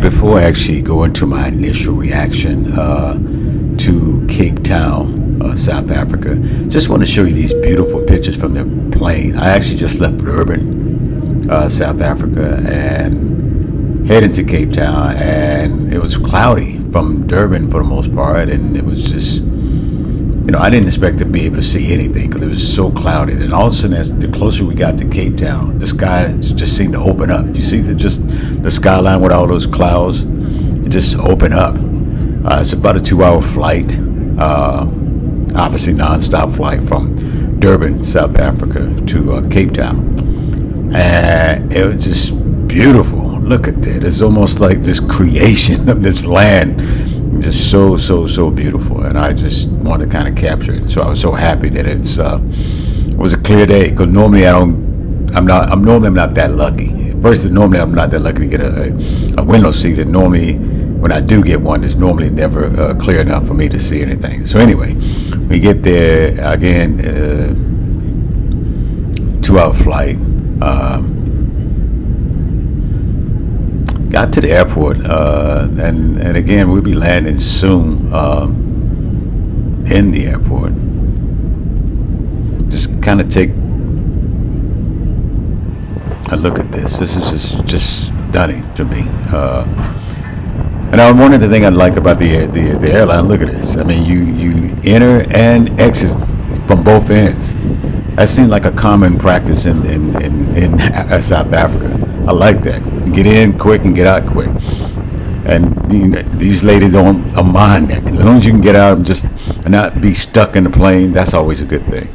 Before I actually go into my initial reaction to Cape Town, South Africa, just want to show you these beautiful pictures from the plane. I actually just left Durban, South Africa, and heading to Cape Town, and it was cloudy from Durban for the most part, and it was just, I didn't expect to be able to see anything because it was so cloudy. And all of a sudden, as the closer we got to Cape Town, the sky just seemed to open up. You see the skyline with all those clouds, it just opened up. It's about a 2-hour flight, obviously non-stop flight from Durban, South Africa to Cape Town. And it was just beautiful. Look at that. It's almost like this creation of this land. Just so beautiful, and I just want to kind of capture it. So I was so happy that it was a clear day, because normally I'm not that lucky. First, normally I'm not that lucky to get a window seat, and normally when I do get one, it's normally never clear enough for me to see anything. So anyway, we get there again, 2-hour flight. Got to the airport, and again, we'll be landing soon in the airport. Just kind of take a look at this. This is just stunning to me. And one of the things I like about the airline, look at this. I mean, you enter and exit from both ends. That seemed like a common practice in South Africa. I like that. Get in quick and get out quick. And these ladies don't mind that. As long as you can get out and just not be stuck in the plane, that's always a good thing.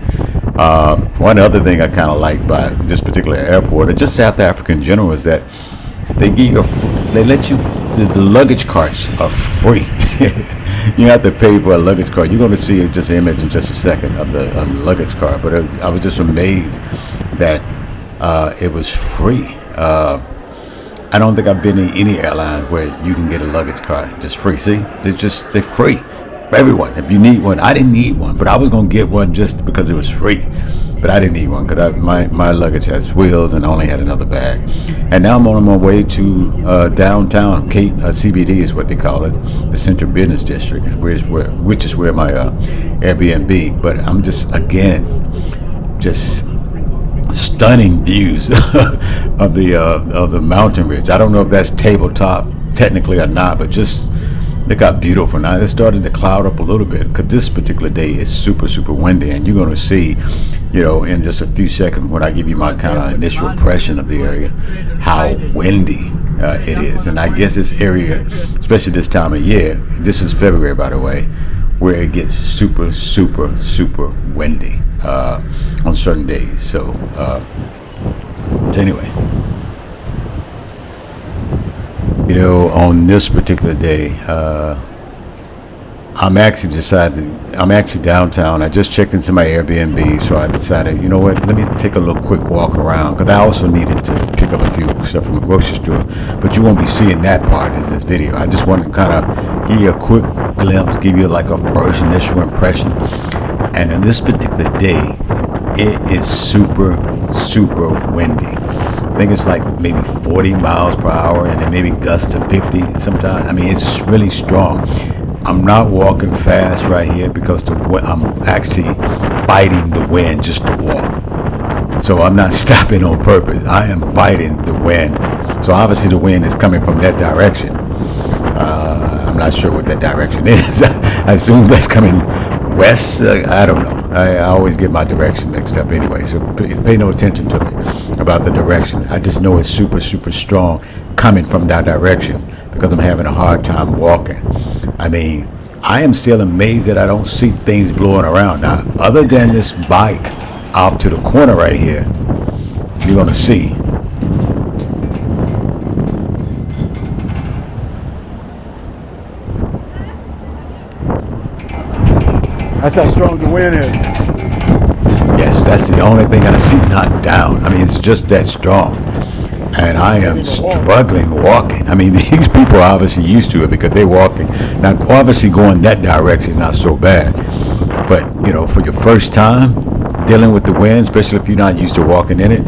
One other thing I kind of like by this particular airport, or just South Africa in general, is that they let you, the luggage carts are free. You have to pay for a luggage cart. You're going to see just an image in just a second of the luggage cart. But I was just amazed that it was free. I don't think I've been in any airline where you can get a luggage cart just free. See, they're free for everyone. If you need one, I didn't need one, but I was gonna get one just because it was free. But I didn't need one because my luggage has wheels, and I only had another bag. And now I'm on my way to downtown Cape CBD is what they call it, the Central Business District, which is where my Airbnb. But I'm just stunning views of the mountain ridge. I don't know if that's tabletop technically or not, but just look how beautiful. Now it started to cloud up a little bit because this particular day is super windy, and you're going to see, in just a few seconds when I give you my kind of initial impression of the area, how windy it is. And I guess this area, especially this time of year, this is February by the way, where it gets super windy on certain days. So anyway, on this particular day, I'm actually downtown. I just checked into my Airbnb, so I decided, let me take a little quick walk around, because I also needed to pick up a few stuff from the grocery store, but you won't be seeing that part in this video. I just want to kind of give you a quick glimpse, give you like a first initial impression. And on this particular day, it is super windy. I think it's like maybe 40 miles per hour, and then maybe gusts to 50 sometimes. I mean, it's really strong. I'm not walking fast right here because I'm actually fighting the wind just to walk. So I'm not stopping on purpose. I am fighting the wind. So obviously the wind is coming from that direction. I'm not sure what that direction is. I assume that's coming west. I don't know. I always get my direction mixed up anyway, so pay no attention to me about the direction. I just know it's super strong coming from that direction because I'm having a hard time walking. I mean, I am still amazed that I don't see things blowing around. Now, other than this bike out to the corner right here, you're going to see. That's how strong the wind is. Yes, that's the only thing I see knocked down. I mean, it's just that strong. And I am struggling walking. I mean, these people are obviously used to it because they're walking. Now, obviously going that direction, not so bad. But, for your first time dealing with the wind, especially if you're not used to walking in it,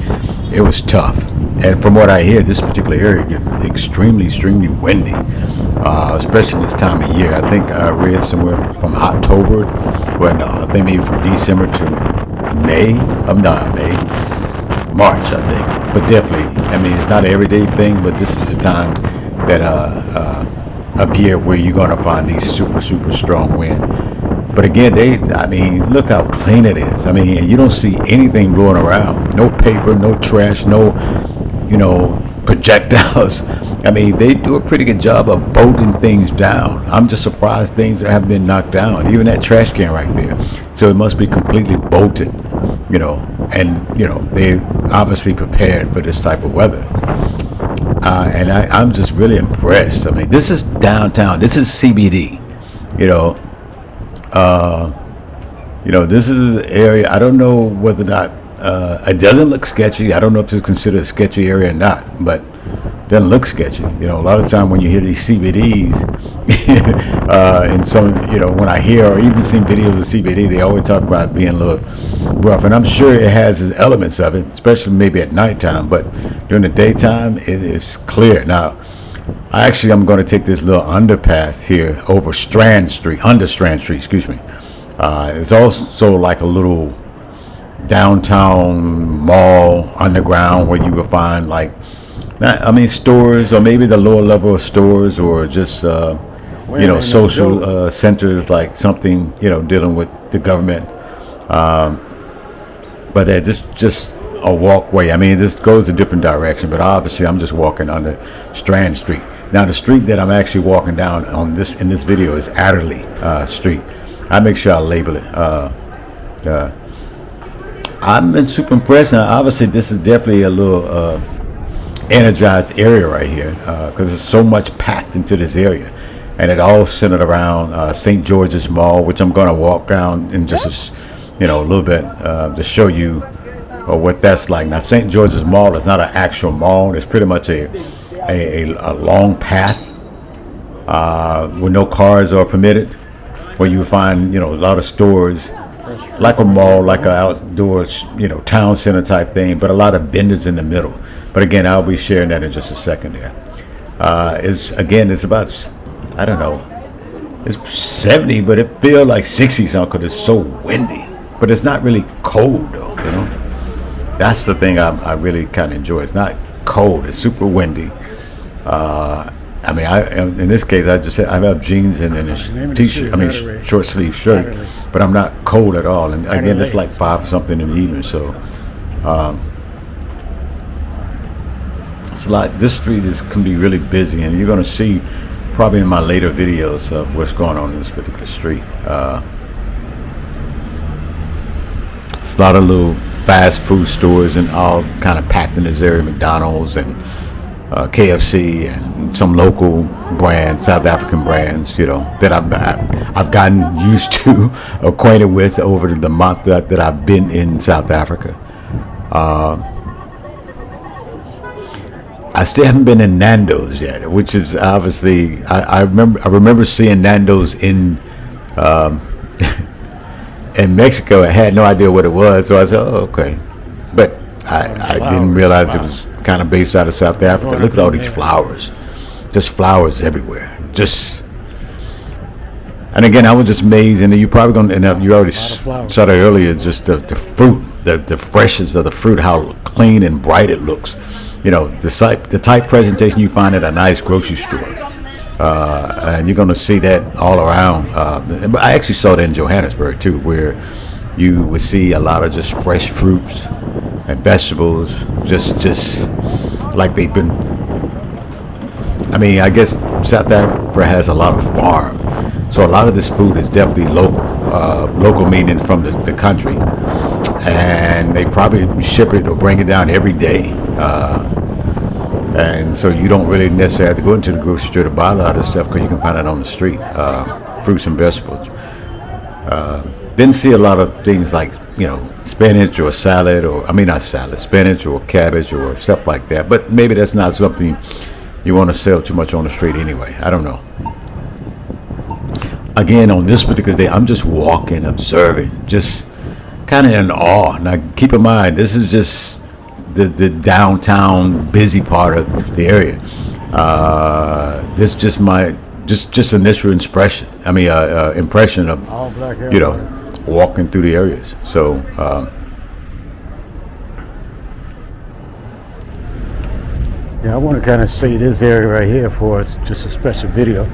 it was tough. And from what I hear, this particular area gets extremely windy, especially this time of year. I think I read somewhere from October, well, no, I think maybe from December to May. I'm not May, March, I think. But definitely, I mean, it's not an everyday thing, but this is the time that up here where you're gonna find these super strong wind. But again, I mean, look how clean it is. I mean, you don't see anything blowing around. No paper, no trash, no, projectiles. I mean, they do a pretty good job of bolting things down. I'm just surprised things haven't been knocked down. Even that trash can right there. So it must be completely bolted, and they obviously prepared for this type of weather. And I'm just really impressed. I mean, this is downtown. This is CBD. This is an area. I don't know whether or not it doesn't look sketchy. I don't know if it's considered a sketchy area or not, but it doesn't look sketchy. A lot of time when you hear these CBDs, and some, when I hear or even see videos of CBD, they always talk about being a little rough, and I'm sure it has its elements of it, especially maybe at nighttime. But during the daytime, it is clear. Now, I'm going to take this little underpass here over Strand Street, under Strand Street, excuse me. It's also like a little downtown mall underground where you will find stores, or maybe the lower level of stores, or just social centers, like something dealing with the government. But they're just a walkway. I mean, this goes a different direction, but obviously I'm just walking under Strand Street. Now, the street that I'm actually walking down in this video is Adderley Street. I make sure I label it. I've been super impressed. Now, obviously, this is definitely a little energized area right here, because there's so much packed into this area, and it all centered around St. George's Mall, which I'm going to walk down in just a little bit to show you what that's like. Now, St. George's Mall is not an actual mall. It's pretty much a long path where no cars are permitted, where you find a lot of stores, like a mall, like an outdoor town center type thing, but a lot of vendors in the middle. But again, I'll be sharing that in just a second there. It's about, I don't know, it's 70, but it feels like 60 something because it's so windy. But it's not really cold though, That's the thing I really kind of enjoy. It's not cold, it's super windy. In this case, I have jeans and a t-shirt, short sleeve shirt, but I'm not cold at all. And again, it's like 5 or something in the evening, so it's a lot. This street can be really busy, and you're going to see probably in my later videos of what's going on in this particular street. It's a lot of little fast food stores and all kind of packed in this area. McDonald's and KFC and some local brands, South African brands, that I've gotten used to, acquainted with over the month that I've been in South Africa. I still haven't been in Nando's yet, which is obviously I remember seeing Nando's in in Mexico. I had no idea what it was, so I said, "Oh, okay," but I didn't realize it was kind of based out of South Africa. Look at all these flowers, just flowers everywhere. And again, I was just amazed, and you probably going to end up. You already saw that earlier. Just the fruit, the freshness of the fruit, how clean and bright it looks. The type presentation you find at a nice grocery store, and you're going to see that all around. But I actually saw that in Johannesburg too, where you would see a lot of just fresh fruits and vegetables, just like they've been. I guess South Africa has a lot of farm, so a lot of this food is definitely local. Local meaning from the country, and they probably ship it or bring it down every day. And so you don't really necessarily have to go into the grocery store to buy a lot of stuff, because you can find it on the street, fruits and vegetables. Didn't see a lot of things like spinach or salad, or not salad, spinach or cabbage or stuff like that. But maybe that's not something you want to sell too much on the street anyway. I don't know. Again, on this particular day, I'm just walking, observing, just kind of in awe. Now, keep in mind, this is just the downtown busy part of the area. This just my just initial impression. Impression of All black hair. walking through the areas. So. Yeah, I want to kind of see this area right here for us, just a special video.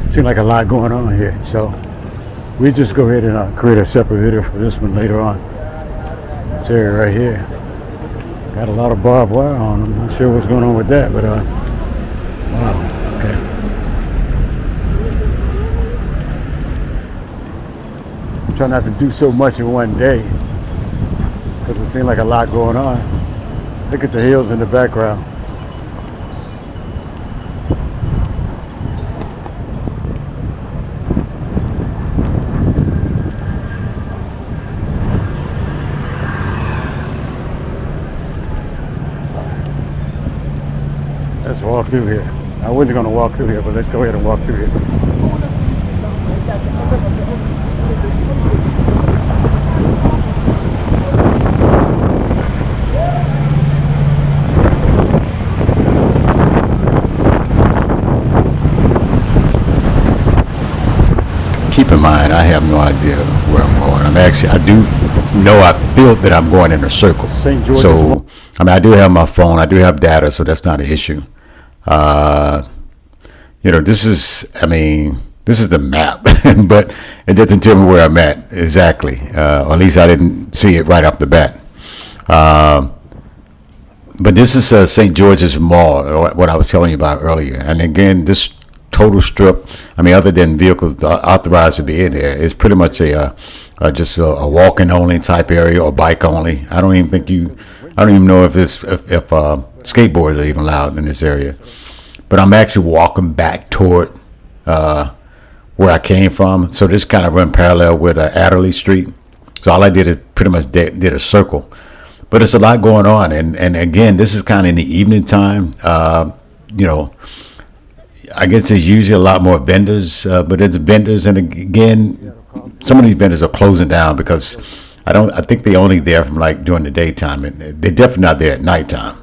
Seems like a lot going on here, so we just go ahead and create a separate video for this one later on. This area right here got a lot of barbed wire on them. Not sure what's going on with that, but wow, okay. I'm trying not to do so much in one day because it seems like a lot going on. Look at the hills in the background. Let's walk through here. I wasn't going to walk through here, but let's go ahead and walk through here. Keep in mind, I have no idea where I'm going. I feel that I'm going in a circle. St. George's. So, I do have my phone. I do have data, so that's not an issue. This is the map, but it doesn't tell me where I'm at exactly. Or at least I didn't see it right off the bat. But this is St. George's Mall, what I was telling you about earlier. And again, this total strip, other than vehicles authorized to be in there, is pretty much just a walking only type area or bike only. I don't even know if skateboards are even allowed in this area. But I'm actually walking back toward where I came from. So this kind of run parallel with Adderley Street. So all I did is pretty much did a circle. But it's a lot going on. And again, this is kind of in the evening time. I guess there's usually a lot more vendors, but there's vendors, and again, some of these vendors are closing down because I think they're only there from like during the daytime, and they're definitely not there at nighttime.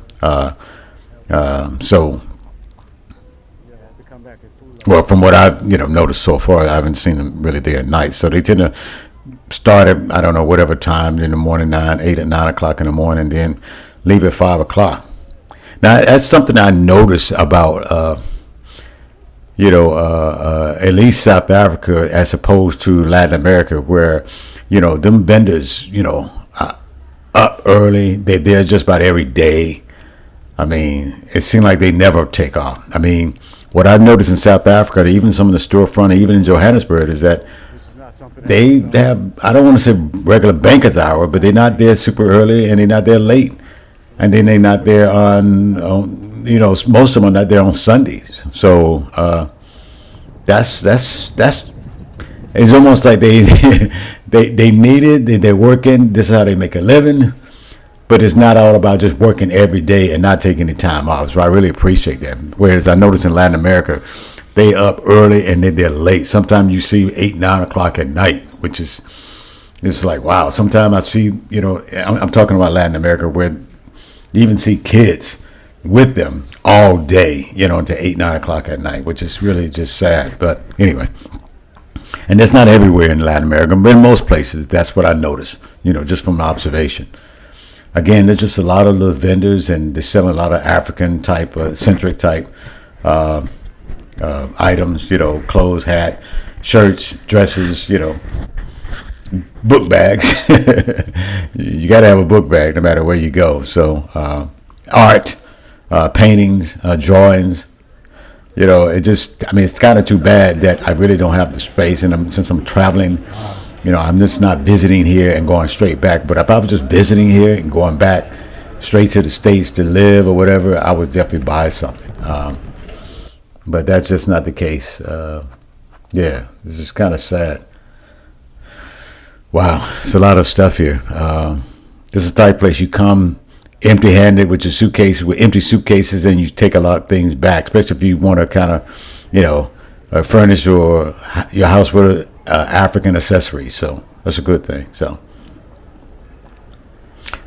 Well, from what I've noticed so far, I haven't seen them really there at night. So they tend to start at whatever time in the morning, 8 or 9 o'clock in the morning, then leave at 5 o'clock. Now that's something I noticed about. At least South Africa as opposed to Latin America, where, them vendors, are up early. They're there just about every day. It seems like they never take off. What I've noticed in South Africa, even some of the storefront, even in Johannesburg, is that they have, I don't want to say regular banker's hour, but they're not there super early and they're not there late. And then they're not there on most of them are not there on Sundays. So that's it's almost like they they need it. They're working. This is how they make a living. But it's not all about just working every day and not taking any time off. So I really appreciate that. Whereas I notice in Latin America, they up early and they're late. Sometimes you see 8, 9 o'clock at night, which is it's like wow. Sometimes I see I'm talking about Latin America where you even see kids with them all day, until 8, 9 o'clock at night, which is really just sad. But anyway, and that's not everywhere in Latin America, but in most places, that's what I noticed, just from observation. Again, there's just a lot of little vendors, and they're selling a lot of African type, centric type items, clothes, hat, shirts, dresses, book bags. You got to have a book bag no matter where you go. So art, paintings, drawings, it's kind of too bad that I really don't have the space. And since I'm traveling, I'm just not visiting here and going straight back. But if I was just visiting here and going back straight to the States to live or whatever, I would definitely buy something. But that's just not the case. This is kind of sad. Wow, it's a lot of stuff here. This is the type of place you come empty-handed with your suitcases, with empty suitcases, and you take a lot of things back, especially if you want to kind of, furnish your house with African accessories. So that's a good thing. So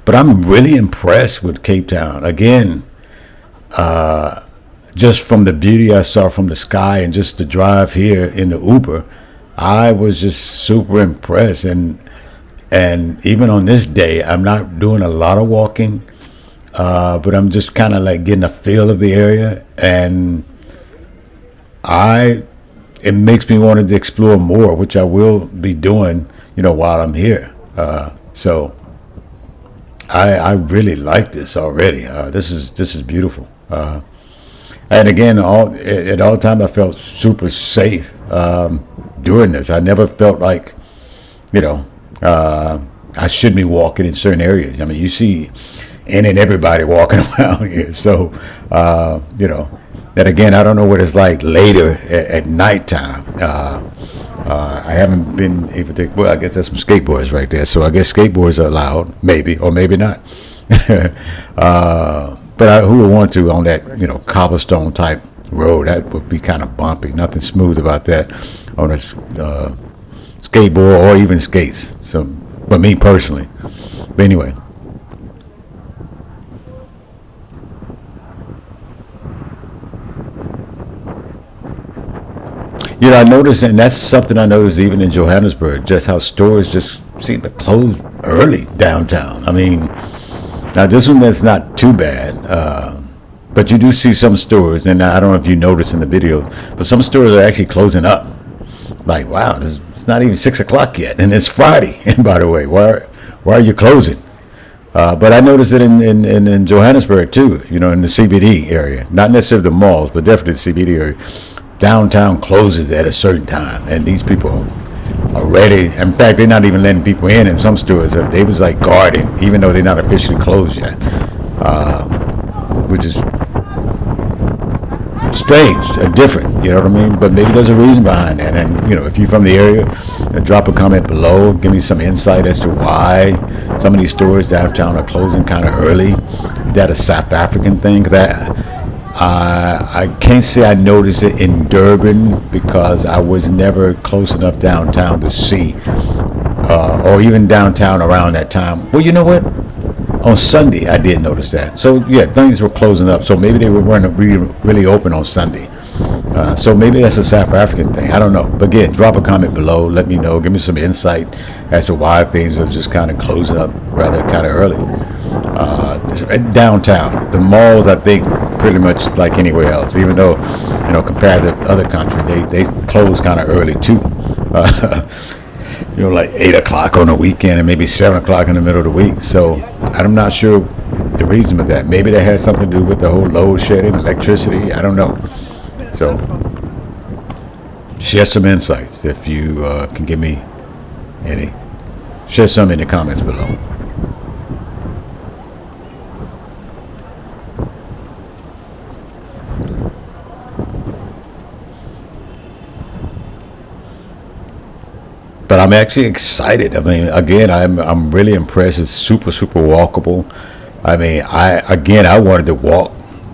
But I'm really impressed with Cape Town. Again, just from the beauty I saw from the sky and just the drive here in the Uber, I was just super impressed. And even on this day, I'm not doing a lot of walking, but I'm just kind of like getting a feel of the area, and it makes me want to explore more, which I will be doing, while I'm here. So I really like this already. This is beautiful. And again, at all times, I felt super safe during this. I never felt like, I shouldn't be walking in certain areas. I mean, you see any and everybody walking around here. So, that again, I don't know what it's like later at nighttime. I haven't been able to, well, I guess that's some skateboards right there. So I guess skateboards are allowed, maybe, or maybe not. But who would want to on that, cobblestone type road? That would be kind of bumpy. Nothing smooth about that on a skateboard or even skates. So, but me personally. But anyway. I noticed, and that's something I noticed even in Johannesburg, just how stores just seem to close early downtown. I mean, now this one that's not too bad, but you do see some stores, and I don't know if you noticed in the video, but some stores are actually closing up. Like, wow, it's not even 6 o'clock yet, and it's Friday. And by the way, why are you closing? But I noticed it in Johannesburg too, in the CBD area, not necessarily the malls, but definitely the CBD area. Downtown closes at a certain time, and these people are ready. In fact, they're not even letting people in some stores. They was like guarding, even though they're not officially closed yet, which is strange and different, you know what I mean? But maybe there's a reason behind that. And if you're from the area, drop a comment below, give me some insight as to why some of these stores downtown are closing kind of early. Is that a South African thing? That I can't say I noticed it in Durban because I was never close enough downtown to see, or even downtown around that time. Well, you know what? On Sunday, I did notice that. So, yeah, things were closing up. So maybe they weren't really open on Sunday. So maybe that's a South African thing. I don't know. But again, drop a comment below. Let me know. Give me some insight as to why things are just kind of closing up rather kind of early. Downtown, the malls, I think, pretty much like anywhere else. Even though, compared to other countries, they close kind of early too. Like 8 o'clock on a weekend and maybe 7 o'clock in the middle of the week. So I'm not sure the reason for that. Maybe that has something to do with the whole load shedding, electricity. I don't know. So share some insights if you can give me any. Share some in the comments below. But I'm actually excited. I mean, again, I'm really impressed. It's super walkable. I mean, I wanted to walk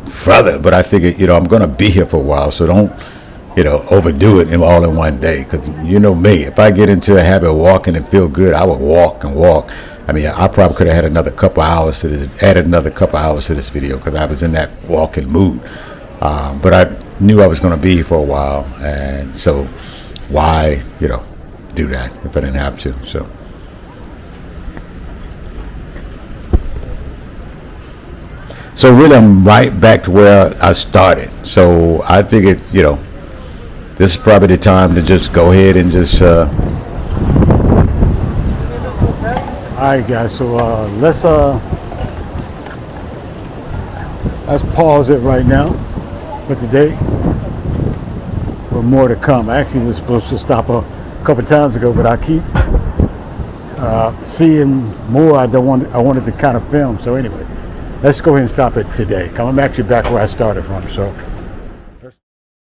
further, but I figured, I'm going to be here for a while, so don't, overdo it all in one day. Because me, if I get into a habit of walking and feel good, I would walk and walk. I mean, I probably could have had another couple hours to this video because I was in that walking mood. But I knew I was going to be here for a while, and so why, do that if I didn't have to. So really, I'm right back to where I started. So I figured, this is probably the time to just go ahead and just. All right, guys. So let's pause it right now for today. For more to come. I actually was supposed to stop a couple times ago, but I keep seeing more. I wanted to kind of film. So anyway, let's go ahead and stop it today. I'm actually back where I started from. So